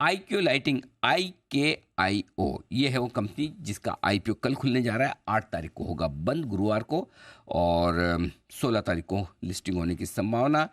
IQ lighting, IKIO, ये है वो कंपनी जिसका IPO कल खुलने जा रहा है। 8 तारीख को होगा बंद, गुरुवार को, और 16 तारीख को लिस्टिंग होने की संभावना।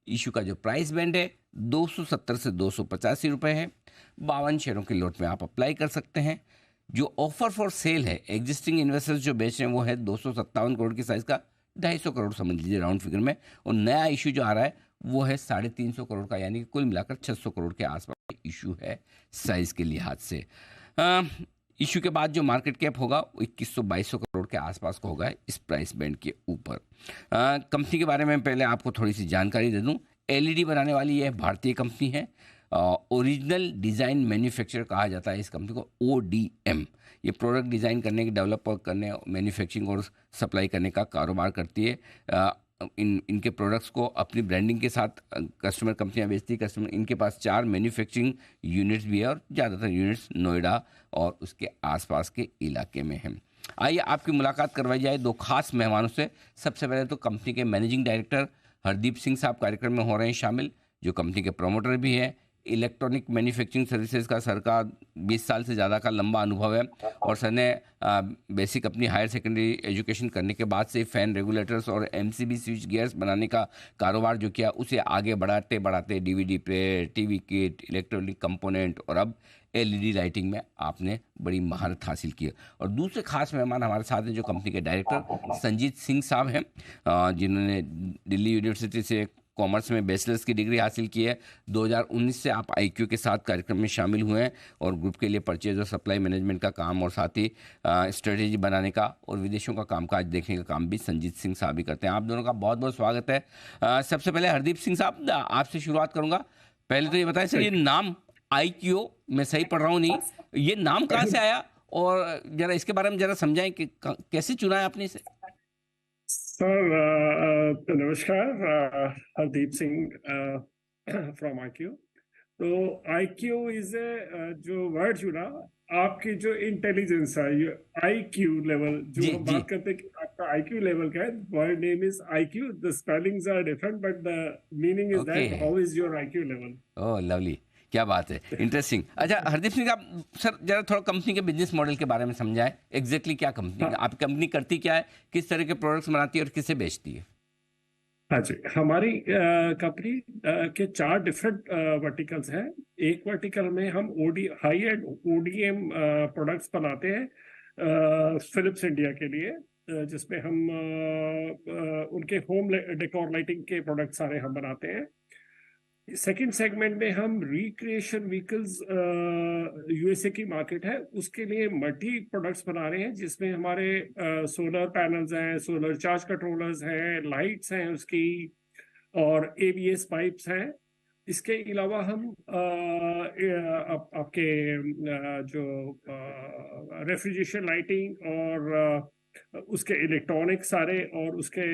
इशू का जो प्राइस बैंड है 270 से 285 रुपये है। 52 शेयरों के लोट में आप अप्लाई कर सकते हैं। जो ऑफर फॉर सेल है, एग्जिस्टिंग इन्वेस्टर्स जो बेच रहे हैं वो है 257 करोड़ की साइज़ का, 250 करोड़ समझ लीजिए राउंड फिगर में। और नया इशू जो आ रहा है वो है 350 करोड़ का, यानी कि कुल मिलाकर 600 करोड़ के आसपास इशू है साइज़ के लिहाज से। इशू के बाद जो मार्केट कैप होगा वो 2100-2200 करोड़ के आसपास का होगा इस प्राइस बैंड के ऊपर। कंपनी के बारे में पहले आपको थोड़ी सी जानकारी दे दूं। LED बनाने वाली यह भारतीय कंपनी है। ओरिजिनल डिज़ाइन मैन्युफैक्चरर कहा जाता है इस कंपनी को, ODM। ये प्रोडक्ट डिज़ाइन करने, डेवलप करने, मैन्युफैक्चरिंग और सप्लाई करने का कारोबार करती है। इनके प्रोडक्ट्स को अपनी ब्रांडिंग के साथ कस्टमर कंपनियां बेचती है। कस्टमर, इनके पास 4 मैन्युफैक्चरिंग यूनिट्स भी है और ज़्यादातर यूनिट्स नोएडा और उसके आसपास के इलाके में हैं। आइए आपकी मुलाकात करवाई जाए दो खास मेहमानों से। सबसे पहले तो कंपनी के मैनेजिंग डायरेक्टर हरदीप सिंह साहब कार्यक्रम में हो रहे हैं शामिल, जो कंपनी के प्रमोटर भी हैं। इलेक्ट्रॉनिक मैन्युफैक्चरिंग सर्विसेज का सर का 20 साल से ज़्यादा का लंबा अनुभव है, और सर ने बेसिक अपनी हायर सेकेंडरी एजुकेशन करने के बाद से फैन रेगुलेटर्स और MCB स्विच गियर्स बनाने का कारोबार जो किया, उसे आगे बढ़ाते बढ़ाते DVD player, TV kit, electronic component और अब LED लाइटिंग में आपने बड़ी महारत हासिल की है। और दूसरे खास मेहमान हमारे साथ हैं जो कंपनी के डायरेक्टर संजीत सिंह साहब हैं, जिन्होंने दिल्ली यूनिवर्सिटी से कॉमर्स में बैचलर्स की डिग्री हासिल की है। 2019 से आप IQ के साथ कार्यक्रम में शामिल हुए हैं और ग्रुप के लिए परचेज और सप्लाई मैनेजमेंट का काम और साथ ही स्ट्रेटेजी बनाने का और विदेशों का कामकाज देखने का काम भी संजीत सिंह साहब ही करते हैं। आप दोनों का बहुत बहुत स्वागत है। सबसे पहले हरदीप सिंह साहब, आपसे शुरुआत करूंगा। पहले तो ये बताएं सर, ये नाम IQ, मैं सही पढ़ रहा हूँ नहीं, ये नाम कहाँ से आया, और जरा इसके बारे में जरा समझाएं कि कैसे चुना है आपने इसे। सर नमस्कार, हरदीप सिंह फ्रॉम IQ। तो IQ इज ए जो वर्ड चुना, आपकी जो इंटेलिजेंस है, ये IQ लेवल जो जी हम जी। बात करते हैं कि आपका IQ लेवल क्या है। Word name is IQ, the spellings are different but the meaning is okay. That how is your IQ level. Oh lovely, क्या बात है, इंटरेस्टिंग। अच्छा हरदीप सिंह, आप सर जरा थोड़ा कंपनी के बिजनेस मॉडल के बारे में समझाएं। एग्जैक्टली क्या कंपनी, हाँ, आपकी कंपनी करती क्या है, किस तरह के प्रोडक्ट्स बनाती है और किसे बेचती है। हाँ जी, हमारी कंपनी के 4 डिफरेंट वर्टिकल्स हैं। एक वर्टिकल में हम हाई एंड ODM प्रोडक्ट्स बनाते हैं फिलिप्स इंडिया के लिए, जिसमें हम उनके होम डेकोर लाइटिंग के प्रोडक्ट सारे हम बनाते हैं। सेकंड सेगमेंट में हम रिक्रिएशन व्हीकल्स, USA की मार्केट है, उसके लिए मल्टी प्रोडक्ट्स बना रहे हैं, जिसमें हमारे सोलर पैनल्स हैं, सोलर चार्ज कंट्रोलर्स हैं, लाइट्स हैं उसकी, और ABS पाइप्स हैं। इसके अलावा हम आपके जो रेफ्रिजरेशन लाइटिंग और उसके इलेक्ट्रॉनिक सारे और उसके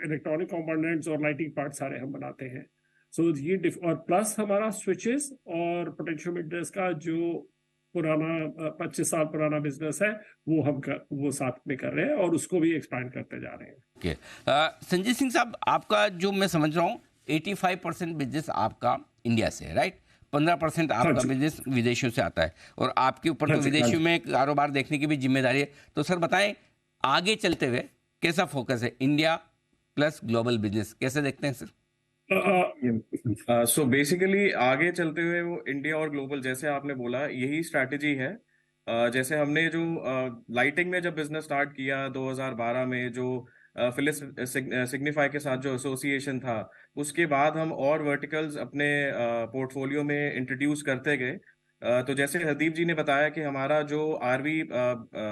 इलेक्ट्रॉनिक कंपोनेंट्स और लाइटिंग पार्ट सारे हम बनाते हैं। सो ये और प्लस हमारा स्विचेस और पोटेंशियोमीटर्स का जो पुराना 25 साल पुराना बिजनेस है, वो साथ में कर रहे हैं और उसको भी एक्सपैंड करते जा रहे हैं। ओके। संजय सिंह साहब, आपका जो मैं समझ रहा हूँ 85% बिजनेस आपका इंडिया से है, राइट? 15% हाँ आपका जी, बिजनेस विदेशों से आता है, और आपके ऊपर हाँ तो जी, हाँ विदेशों जी। में कारोबार देखने की भी जिम्मेदारी है। तो सर बताएं, आगे चलते हुए कैसा फोकस है, इंडिया प्लस ग्लोबल बिजनेस कैसे देखते हैं सर। सो बेसिकली आगे चलते हुए वो इंडिया और ग्लोबल, जैसे आपने बोला, यही स्ट्रैटेजी है। जैसे हमने जो लाइटिंग में जब बिजनेस स्टार्ट किया 2012 में, जो फिलिप्स सिग्निफाई के साथ जो एसोसिएशन था, उसके बाद हम और वर्टिकल्स अपने पोर्टफोलियो में इंट्रोड्यूस करते गए। तो जैसे हरदीप जी ने बताया कि हमारा जो RV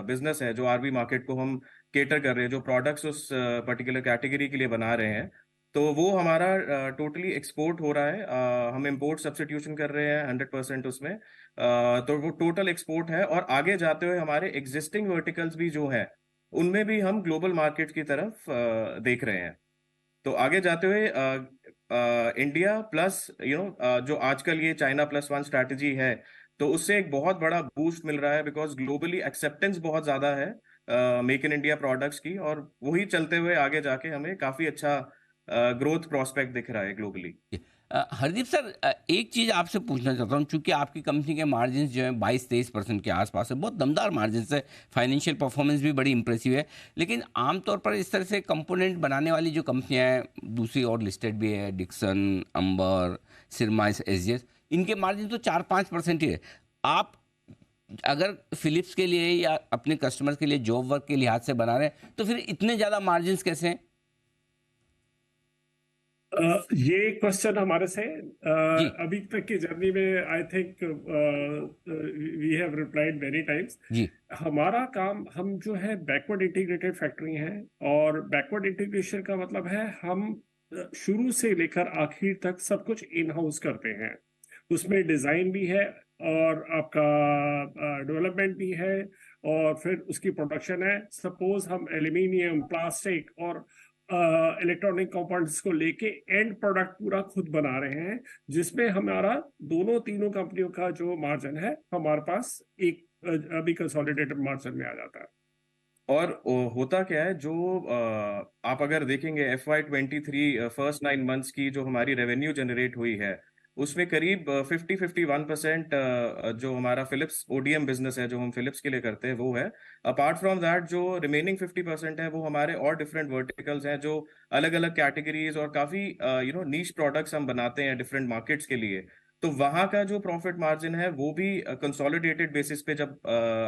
बिजनेस है, जो RV मार्केट को हम केटर कर रहे हैं, जो प्रोडक्ट्स उस पर्टिकुलर कैटेगरी के लिए बना रहे हैं, तो वो हमारा टोटली एक्सपोर्ट हो रहा है। हम इंपोर्ट सब्स्टिट्यूशन कर रहे हैं 100% उसमें। तो वो टोटल एक्सपोर्ट है, और आगे जाते हुए हमारे एग्जिस्टिंग वर्टिकल्स भी जो हैं, उनमें भी हम ग्लोबल मार्केट की तरफ देख रहे हैं। तो आगे जाते हुए इंडिया प्लस जो आजकल ये चाइना +1 स्ट्रैटेजी है, तो उससे एक बहुत बड़ा बूस्ट मिल रहा है, बिकॉज ग्लोबली एक्सेप्टेंस बहुत ज्यादा है मेक इन इंडिया प्रोडक्ट्स की, और वही चलते हुए आगे जाके हमें काफी अच्छा ग्रोथ प्रोस्पेक्ट दिख रहा है ग्लोबली। हरदीप सर, एक चीज़ आपसे पूछना चाहता हूँ, चूंकि आपकी कंपनी के मार्जिन जो है 22-23% के आसपास है, बहुत दमदार मार्जिन है, फाइनेंशियल परफॉर्मेंस भी बड़ी इंप्रेसिव है। लेकिन आमतौर पर इस तरह से कंपोनेंट बनाने वाली जो कंपनियां हैं, दूसरी और लिस्टेड भी है, डिक्सन, अंबर, सिरमा, एसजीएस, इनके मार्जिन तो 4-5% ही है। आप अगर फिलिप्स के लिए या अपने कस्टमर्स के लिए जॉब वर्क के लिहाज से बना रहे हैं, तो फिर इतने ज़्यादा मार्जिन कैसे हैं? ये क्वेश्चन हमारे से जी। अभी तक की जर्नी में I think we have replied many times. जी। हमारा काम, हम जो है बैकवर्ड इंटीग्रेटेड फैक्ट्री हैं, और बैकवर्ड इंटीग्रेशन का मतलब है हम शुरू से लेकर आखिर तक सब कुछ इन हाउस करते हैं। उसमें डिजाइन भी है, और आपका डेवलपमेंट भी है, और फिर उसकी प्रोडक्शन है। सपोज हम एल्यूमिनियम, प्लास्टिक और इलेक्ट्रॉनिक कंपाउंड्स को लेके एंड प्रोडक्ट पूरा खुद बना रहे हैं, जिसमें हमारा दोनों तीनों कंपनियों का जो मार्जिन है हमारे पास एक अभी कंसोलिडेटेड मार्जिन में आ जाता है। और होता क्या है, जो आप अगर देखेंगे FY23 फर्स्ट 9 मंथ्स की जो हमारी रेवेन्यू जनरेट हुई है, उसमें करीब 50-51% जो हमारा फिलिप्स ODM बिजनेस है, जो हम फिलिप्स के लिए करते हैं, वो है। अपार्ट फ्रॉम दैट, जो रिमेनिंग 50% है, वो हमारे और डिफरेंट वर्टिकल्स हैं, जो अलग अलग कैटेगरीज और काफी नीश प्रोडक्ट्स हम बनाते हैं डिफरेंट मार्केट्स के लिए। तो वहां का जो प्रॉफिट मार्जिन है, वो भी कंसोलिडेटेड बेसिस पे जब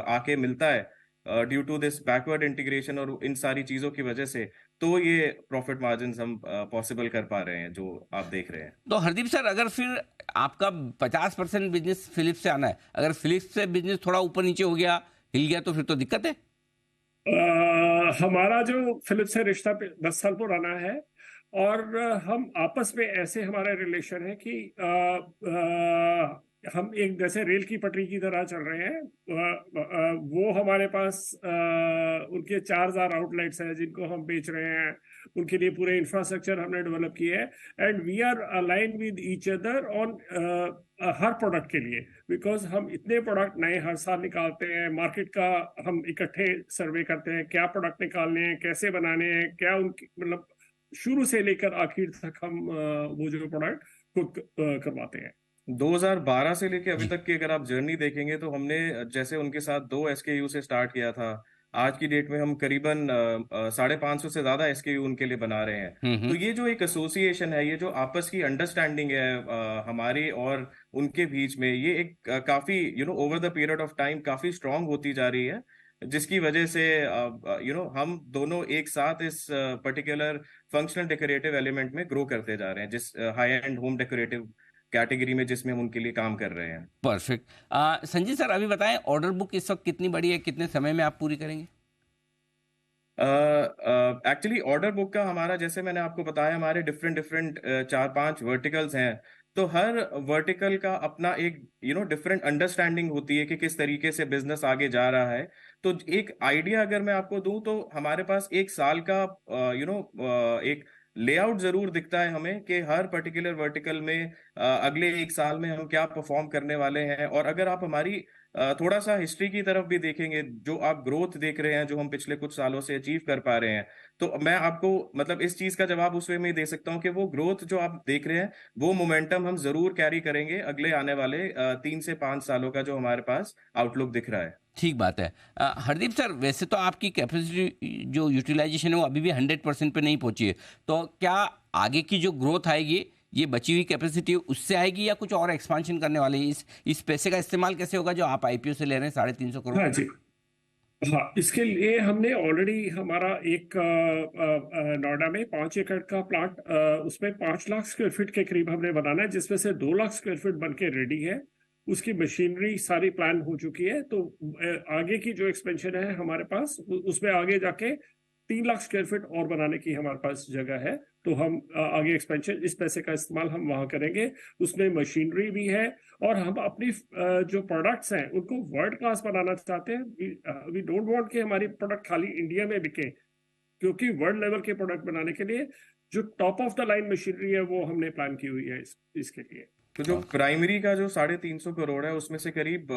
आके मिलता है, due to this backward integration और इन सारी चीजों की वजह से, तो ये प्रॉफिट मार्जिन हम पॉसिबल कर पा रहे हैं, जो आप देख रहे हैं। तो हरदीप सर, अगर फिर आपका 50% बिजनेस फिलिप्स से आना है, अगर फिलिप्स से बिजनेस थोड़ा ऊपर नीचे हो गया, हिल गया, तो फिर तो दिक्कत है। हमारा जो फिलिप्स से रिश्ता 10 साल पुराना है, और हम आपस में ऐसे हमारा रिलेशन है कि हम एक जैसे रेल की पटरी की तरह चल रहे हैं। वो हमारे पास उनके 4,000 आउटलेट्स हैं जिनको हम बेच रहे हैं, उनके लिए पूरे इंफ्रास्ट्रक्चर हमने डेवलप किए है, and we are align with each other on हर प्रोडक्ट के लिए, बिकॉज हम इतने प्रोडक्ट नए हर साल निकालते हैं। मार्केट का हम इकट्ठे सर्वे करते हैं, क्या प्रोडक्ट निकालने हैं, कैसे बनाने हैं, क्या उनकी मतलब शुरू से लेकर आखिर तक हम वो जो प्रोडक्ट खुद करवाते हैं। 2012 से लेके अभी जी। तक की अगर आप जर्नी देखेंगे, तो हमने जैसे उनके साथ 2 SKU से स्टार्ट किया था, आज की डेट में हम करीबन 550 से ज्यादा SKU उनके लिए बना रहे हैं। तो हम्म। ये जो एक एसोसिएशन है, ये जो आपस की अंडरस्टैंडिंग है हमारी और उनके बीच में, ये एक काफी over the period of time काफी स्ट्रांग होती जा रही है, जिसकी वजह से हम दोनों एक साथ इस पर्टिकुलर फंक्शनल डेकोरेटिव एलिमेंट में ग्रो करते जा रहे हैं, जिस high and home decorative category में जिसमें हम उनके लिए काम कर रहे हैं। परफेक्ट। संजीव सर, अभी बताएं, ऑर्डर बुक इस वक्त कितनी बड़ी है, कितने समय में आप पूरी करेंगे? एक्चुअली ऑर्डर बुक का हमारा, जैसे मैंने आपको बताया, हमारे डिफरेंट डिफरेंट 4-5 वर्टिकल्स हैं। तो हर वर्टिकल का अपना एक डिफरेंट अंडरस्टैंडिंग होती है कि किस तरीके से बिजनेस आगे जा रहा है। तो एक आइडिया अगर मैं आपको दूं, तो हमारे पास एक साल का एक लेआउट जरूर दिखता है हमें, कि हर पर्टिकुलर वर्टिकल में अगले एक साल में हम क्या परफॉर्म करने वाले हैं। और अगर आप हमारी थोड़ा सा हिस्ट्री की तरफ भी देखेंगे, जो आप ग्रोथ देख रहे हैं, जो हम पिछले कुछ सालों से अचीव कर पा रहे हैं, तो मैं आपको मतलब इस चीज का जवाब उस वे में दे सकता हूं कि वो ग्रोथ जो आप देख रहे हैं, वो मोमेंटम हम जरूर कैरी करेंगे अगले आने वाले 3 से 5 सालों का जो हमारे पास आउटलुक दिख रहा है। ठीक बात है। हरदीप सर, वैसे तो आपकी कैपेसिटी जो यूटिलाइजेशन है वो अभी भी 100% पे नहीं पहुंची है, तो क्या आगे की जो ग्रोथ आएगी, ये बची हुई कैपेसिटी उससे आएगी, या कुछ और एक्सपांशन करने वाले हैं? इस पैसे का इस्तेमाल कैसे होगा जो आप आईपीओ से ले रहे हैं 350 करोड़? हाँ जी। हाँ, इसके लिए हमने ऑलरेडी हमारा एक नोएडा में 5 एकड़ का प्लाट, उसमें 5 लाख स्क्वायर फीट के करीब हमने बनाना है, जिसमें से 2 लाख स्क्वायर फीट बन के रेडी है। उसकी मशीनरी सारी प्लान हो चुकी है। तो आगे की जो एक्सपेंशन है हमारे पास, उसमें आगे जाके 3 लाख स्क्वायर फीट और बनाने की हमारे पास जगह है। तो हम आगे एक्सपेंशन, इस पैसे का इस्तेमाल हम वहां करेंगे। उसमें मशीनरी भी है, और हम अपनी जो प्रोडक्ट्स हैं उनको वर्ल्ड क्लास बनाना चाहते हैं। वी डोंट वांट कि हमारी प्रोडक्ट खाली इंडिया में बिके, क्योंकि वर्ल्ड लेवल के प्रोडक्ट बनाने के लिए जो top of the line machinery है वो हमने प्लान की हुई है इसके लिए। तो जो प्राइमरी का जो 350 करोड़ है, उसमें से करीब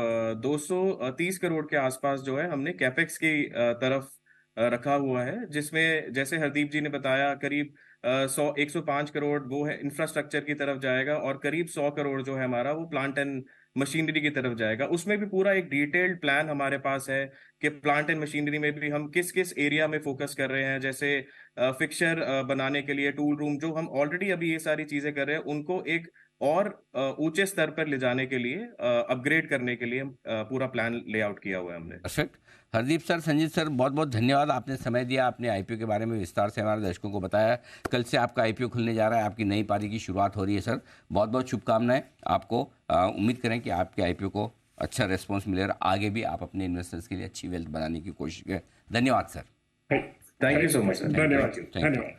230 करोड़ के आसपास जो है हमने कैपेक्स की तरफ रखा हुआ है, जिसमें जैसे हरदीप जी ने बताया, करीब 105 करोड़ वो है इंफ्रास्ट्रक्चर की तरफ जाएगा, और करीब 100 करोड़ जो है हमारा वो प्लांट एंड मशीनरी की तरफ जाएगा। उसमें भी पूरा एक डिटेल्ड प्लान हमारे पास है कि प्लांट एंड मशीनरी में भी हम किस किस एरिया में फोकस कर रहे हैं। जैसे फिक्सचर बनाने के लिए टूल रूम, जो हम ऑलरेडी अभी ये सारी चीजें कर रहे हैं, उनको एक और ऊंचे स्तर पर ले जाने के लिए, अपग्रेड करने के लिए पूरा प्लान लेआउट किया हुआ है हमने। Perfect. Hardeep sir, Sanjeet sir, बहुत बहुत धन्यवाद, आपने समय दिया, आपने आईपीओ के बारे में विस्तार से हमारे दर्शकों को बताया। कल से आपका आईपीओ खुलने जा रहा है, आपकी नई पारी की शुरुआत हो रही है सर। बहुत बहुत शुभकामनाएं आपको। उम्मीद करें कि आपके आईपीओ को अच्छा रिस्पॉन्स मिले और आगे भी आप अपने इन्वेस्टर्स के लिए अच्छी वेल्थ बनाने की कोशिश करें। धन्यवाद sir. Thank you so much sir. धन्यवाद थैंक यू। धन्यवाद।